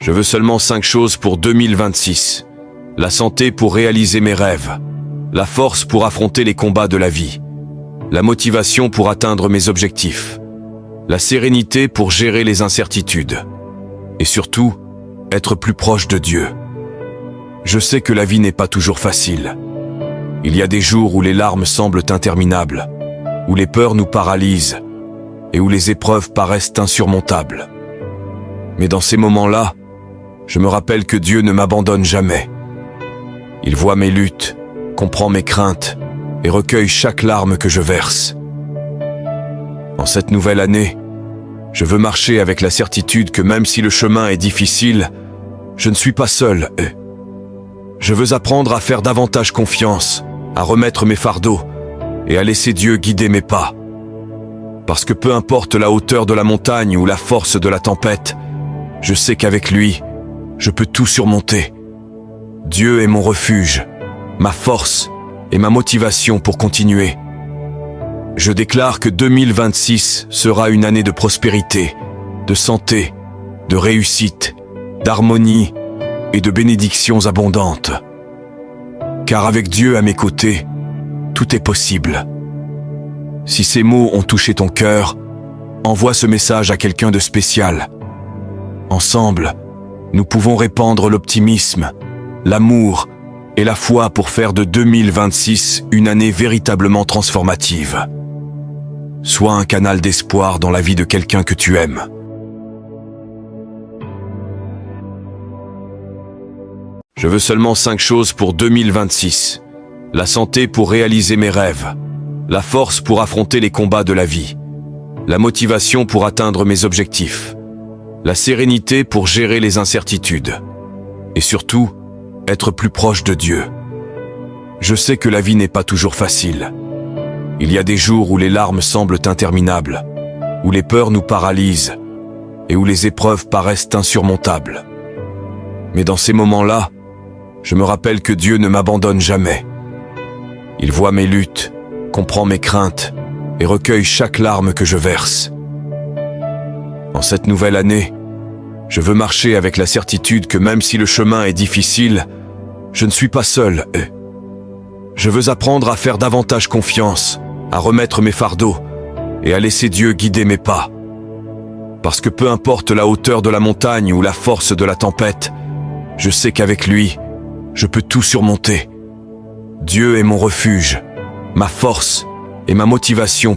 Je veux seulement 5 choses pour 2026. La santé pour réaliser mes rêves. La force pour affronter les combats de la vie. La motivation pour atteindre mes objectifs. La sérénité pour gérer les incertitudes. Et surtout, être plus proche de Dieu. Je sais que la vie n'est pas toujours facile. Il y a des jours où les larmes semblent interminables, où les peurs nous paralysent et où les épreuves paraissent insurmontables. Mais dans ces moments-là, je me rappelle que Dieu ne m'abandonne jamais. Il voit mes luttes, comprend mes craintes et recueille chaque larme que je verse. En cette nouvelle année, je veux marcher avec la certitude que même si le chemin est difficile, je ne suis pas seul. Je veux apprendre à faire davantage confiance, à remettre mes fardeaux et à laisser Dieu guider mes pas. Parce que peu importe la hauteur de la montagne ou la force de la tempête, je sais qu'avec lui, je peux tout surmonter. Dieu est mon refuge, ma force et ma motivation pour continuer. Je déclare que 2026 sera une année de prospérité, de santé, de réussite, d'harmonie et de bénédictions abondantes. Car avec Dieu à mes côtés, tout est possible. Si ces mots ont touché ton cœur, envoie ce message à quelqu'un de spécial. Ensemble, nous pouvons répandre l'optimisme, l'amour et la foi pour faire de 2026 une année véritablement transformative. Sois un canal d'espoir dans la vie de quelqu'un que tu aimes. Je veux seulement 5 choses pour 2026. La santé pour réaliser mes rêves. La force pour affronter les combats de la vie. La motivation pour atteindre mes objectifs. La sérénité pour gérer les incertitudes. Et surtout, être plus proche de Dieu. Je sais que la vie n'est pas toujours facile. Il y a des jours où les larmes semblent interminables, où les peurs nous paralysent et où les épreuves paraissent insurmontables. Mais dans ces moments-là, je me rappelle que Dieu ne m'abandonne jamais. Il voit mes luttes, comprend mes craintes et recueille chaque larme que je verse. En cette nouvelle année, je veux marcher avec la certitude que même si le chemin est difficile, je ne suis pas seul. Je veux apprendre à faire davantage confiance, à remettre mes fardeaux et à laisser Dieu guider mes pas. Parce que peu importe la hauteur de la montagne ou la force de la tempête, je sais qu'avec lui, je peux tout surmonter. Dieu est mon refuge, ma force et ma motivation